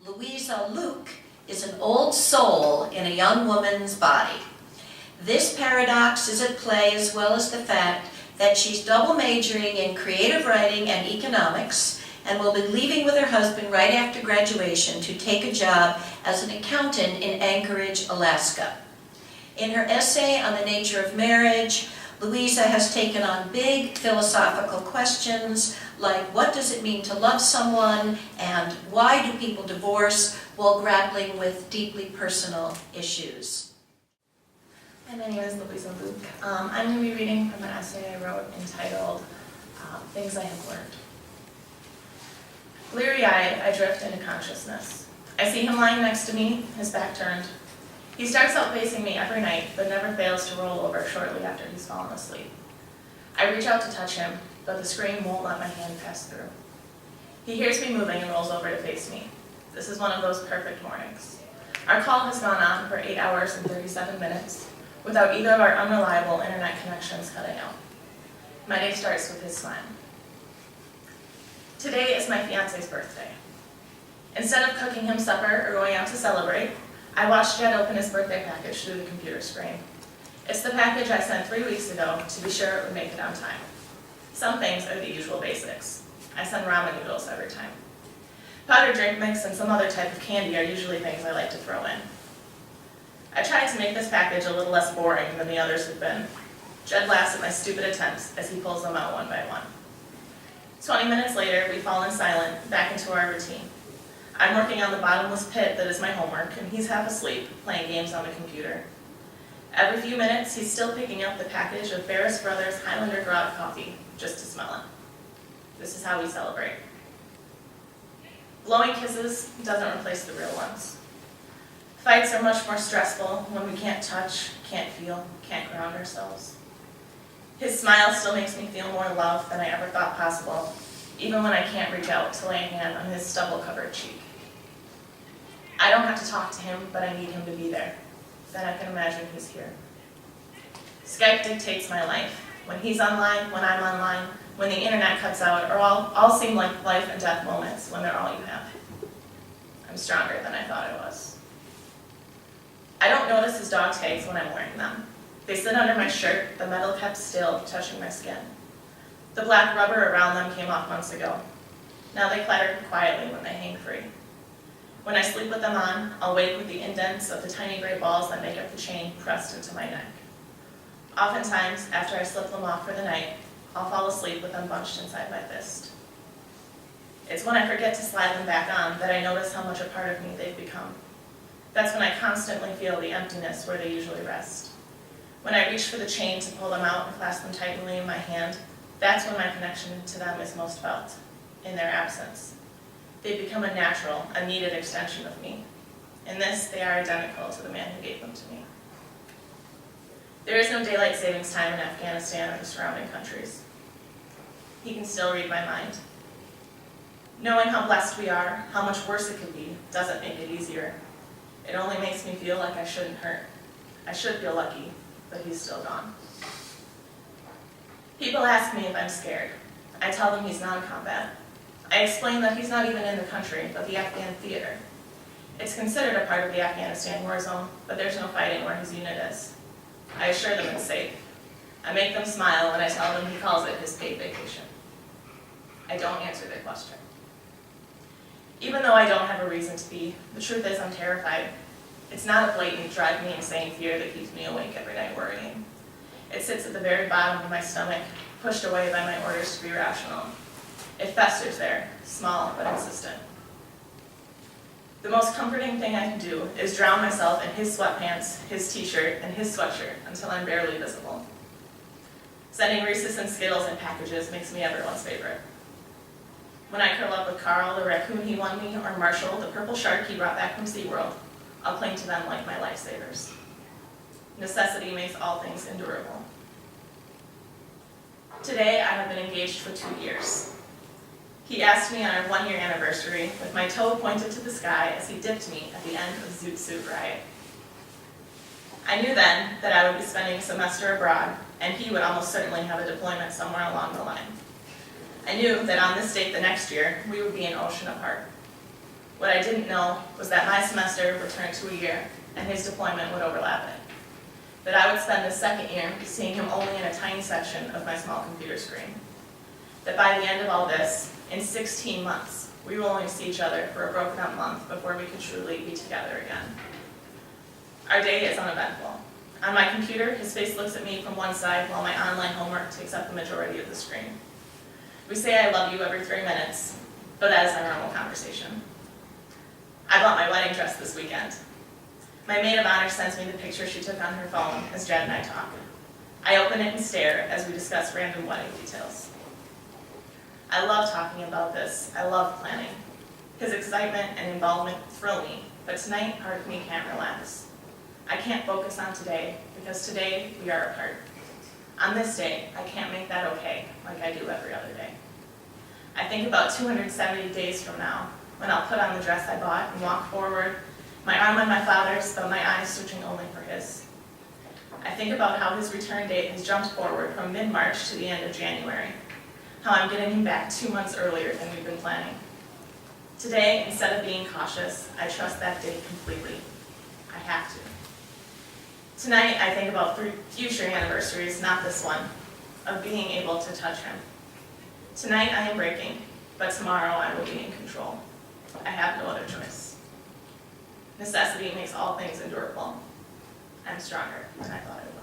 Louisa Lueck is an old soul in a young woman's body. This paradox is at play, as well as the fact that she's double majoring in creative writing and economics and will be leaving with her husband right after graduation to take a job as an accountant in Anchorage, Alaska. In her essay on the nature of marriage, Louisa has taken on big philosophical questions like what does it mean to love someone and why do people divorce, while grappling with deeply personal issues. Hi, my name is Louisa Lueck. I'm going to be reading from an essay I wrote entitled Things I Have Learned. Bleary-eyed, I drift into consciousness. I see him lying next to me, his back turned. He starts out facing me every night, but never fails to roll over shortly after he's fallen asleep. I reach out to touch him, but the screen won't let my hand pass through. He hears me moving and rolls over to face me. This is one of those perfect mornings. Our call has gone on for 8 hours and 37 minutes, without either of our unreliable internet connections cutting out. My day starts with his smile. Today is my fiance's birthday. Instead of cooking him supper or going out to celebrate, I watched Jed open his birthday package through the computer screen. It's the package I sent 3 weeks ago to be sure it would make it on time. Some things are the usual basics. I send ramen noodles every time. Powdered drink mix and some other type of candy are usually things I like to throw in. I tried to make this package a little less boring than the others have been. Jed laughs at my stupid attempts as he pulls them out one by one. 20 minutes later, we fall in silent, back into our routine. I'm working on the bottomless pit that is my homework, and he's half asleep, playing games on the computer. Every few minutes, he's still picking up the package of Ferris Brothers Highlander Grog coffee, just to smell it. This is how we celebrate. Blowing kisses doesn't replace the real ones. Fights are much more stressful when we can't touch, can't feel, can't ground ourselves. His smile still makes me feel more love than I ever thought possible, even when I can't reach out to lay a hand on his stubble-covered cheek. I don't have to talk to him, but I need him to be there. Then I can imagine he's here. Skype dictates my life. When he's online, when I'm online, when the internet cuts out, or all seem like life and death moments when they're all you have. I'm stronger than I thought I was. I don't notice his dog tags when I'm wearing them. They sit under my shirt, the metal kept still, touching my skin. The black rubber around them came off months ago. Now they clatter quietly when they hang free. When I sleep with them on, I'll wake with the indents of the tiny gray balls that make up the chain pressed into my neck. Oftentimes, after I slip them off for the night, I'll fall asleep with them bunched inside my fist. It's when I forget to slide them back on that I notice how much a part of me they've become. That's when I constantly feel the emptiness where they usually rest. When I reach for the chain to pull them out and clasp them tightly in my hand, that's when my connection to them is most felt, in their absence. They become a natural, a needed extension of me. In this, they are identical to the man who gave them to me. There is no daylight savings time in Afghanistan or the surrounding countries. He can still read my mind. Knowing how blessed we are, how much worse it could be, doesn't make it easier. It only makes me feel like I shouldn't hurt. I should feel lucky, but he's still gone. People ask me if I'm scared. I tell them he's non-combat. I explain that he's not even in the country, but the Afghan theater. It's considered a part of the Afghanistan war zone, but there's no fighting where his unit is. I assure them it's safe. I make them smile and I tell them he calls it his paid vacation. I don't answer their question. Even though I don't have a reason to be, the truth is I'm terrified. It's not a blatant, drive me insane fear that keeps me awake every night worrying. It sits at the very bottom of my stomach, pushed away by my orders to be rational. It festers there, small but insistent. The most comforting thing I can do is drown myself in his sweatpants, his t-shirt, and his sweatshirt until I'm barely visible. Sending Reese's and Skittles in packages makes me everyone's favorite. When I curl up with Carl, the raccoon he won me, or Marshall, the purple shark he brought back from SeaWorld, I'll cling to them like my lifesavers. Necessity makes all things endurable. Today, I have been engaged for 2 years. He asked me on our 1-year anniversary with my toe pointed to the sky as he dipped me at the end of Zoot Suit Riot. I knew then that I would be spending a semester abroad, and he would almost certainly have a deployment somewhere along the line. I knew that on this date the next year, we would be an ocean apart. What I didn't know was that my semester would turn to a year, and his deployment would overlap it. That I would spend the second year seeing him only in a tiny section of my small computer screen. That by the end of all this, in 16 months, we will only see each other for a broken up month before we could truly be together again. Our day is uneventful. On my computer, his face looks at me from one side while my online homework takes up the majority of the screen. We say I love you every 3 minutes, but that is our normal conversation. I bought my wedding dress this weekend. My maid of honor sends me the picture she took on her phone as Jed and I talk. I open it and stare as we discuss random wedding details. I love talking about this. I love planning. His excitement and involvement thrill me, but tonight part of me can't relax. I can't focus on today because today we are apart. On this day, I can't make that okay like I do every other day. I think about 270 days from now when I'll put on the dress I bought and walk forward, my arm on my father's, but my eyes searching only for his. I think about how his return date has jumped forward from mid-March to the end of January, how I'm getting him back 2 months earlier than we've been planning. Today, instead of being cautious, I trust that date completely. I have to. Tonight, I think about 3 future anniversaries, not this one, of being able to touch him. Tonight, I am breaking, but tomorrow I will be in control. I have no other choice. Necessity makes all things endurable. I'm stronger than I thought I would.